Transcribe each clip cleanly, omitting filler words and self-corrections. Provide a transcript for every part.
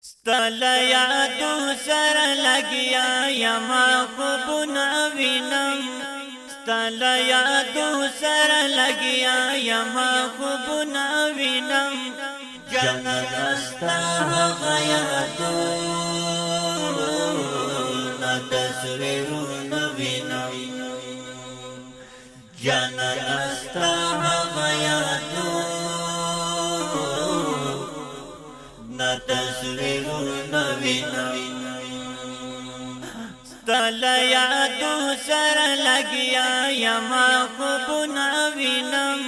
ستل یادو سر لگیا یما خوبنا وینم ستل یادو سر لگیا یما خوبنا وینم جنت استا غیادو نا تصویرون وینم جنت استا غیادو نا تصویرون وینم ستل یادو سر لگیا یما خوبنا وینم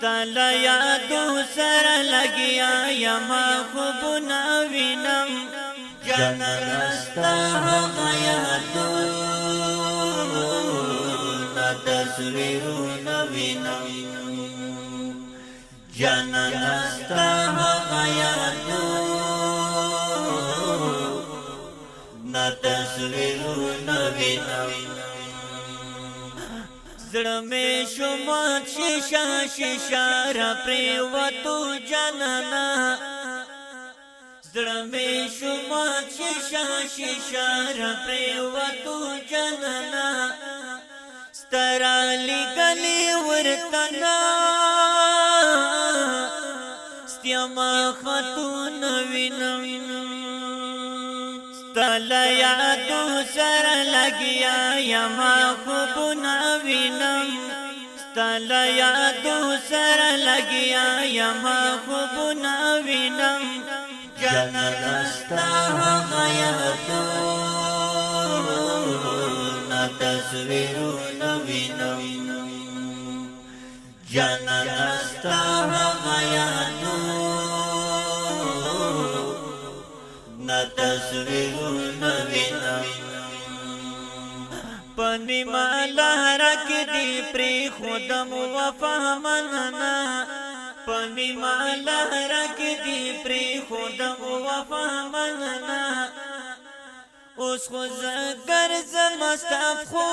ستل یادو سر لگیا یما خوبنا وینم جنت استا غیادو نا تصویرون وینم جنت استا غیادو نا تصویرون وینم زړه مې شومات شیشه شیشه را پریوتو جانانا زړه مې شومات شیشه شیشه را پریوتو جانانا سترالی گلی ورتنا ستیما خاتون وینم ستل یادو سر لگیا یما خوبنا وینم ستل یادو سر لگیا یما خوبنا وینم جنت استا غیادو نا تصویرون وینم جنت استا غیادو نا تصویرون وینم پنی مالا رک دی پری خودم وفا مننا پنی مالا رک دی پری خودم وفا مننا اوس خو زگر زمستاف خو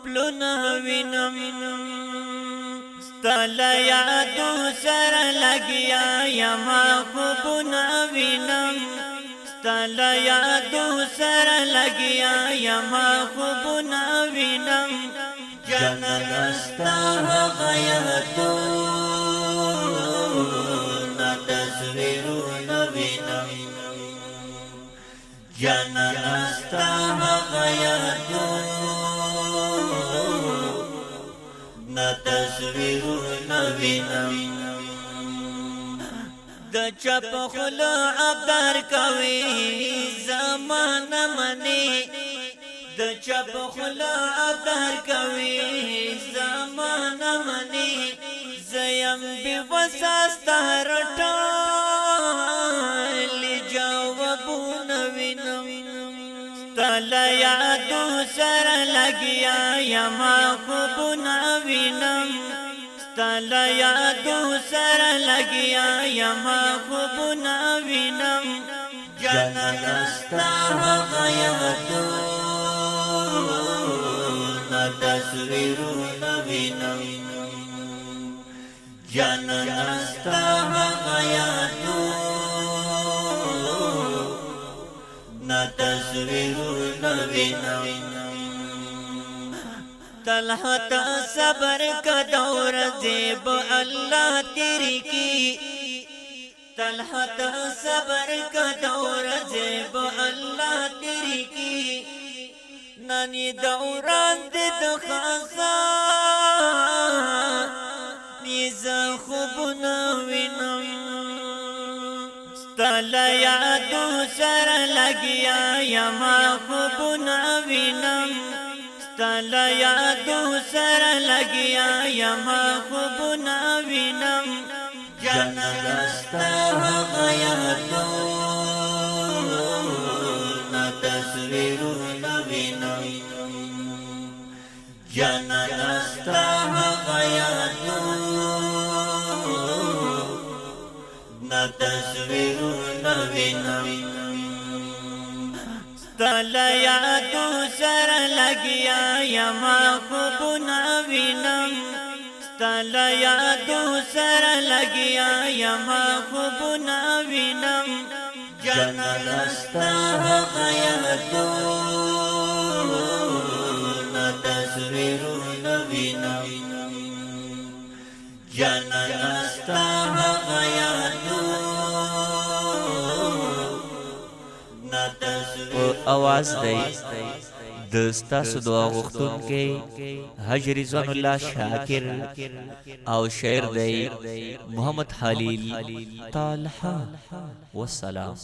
پلونا وینم ستل یادو سر لگیا یما خوبنا وینم ستل یادو سر لگیا یما خوبنا وینم جنت استا غیادو نا تصویرون وینم جنت استا غیادو نا تصویرون وینم د چپ خلا عبدار کوي زمان منی د چپ خلا عبدار کوي زمان منی زیم بی وساستا رټل جوابون وینم ستل یادو سر لگیا یما خوبنا وینم ستل یادو سر لگیا یما خوبنا وینم جنت استا غیادو نا تصویرون وینم جنت استا غیادو نا تصویرون وینم طلحت صبر کا دور زیب اللہ تیری کی طلحت صبر کا دور زیب اللہ تیری کی نانی دوران دد خاصا نیزا خوبنا وینم ستل یادو سر لگیا یما خوبنا وینم ستل یادو سر لگیا یما خوبنا وینم جنت استا غیادو نا تصویرون وینم جنت استا غیادو نا تصویرون وینم ستل یادو سر لگیا یما خوبنا وینم ستل یادو سر لگیا یما خوبنا وینم جنت استا غیادو نا تصویرون وینم جنت استا غیادو نا تصویرون आवाज دی دستاسو دعا غختون کې حج رضوان الله شاکر او شعر دی محمد خلیل طالحه والسلام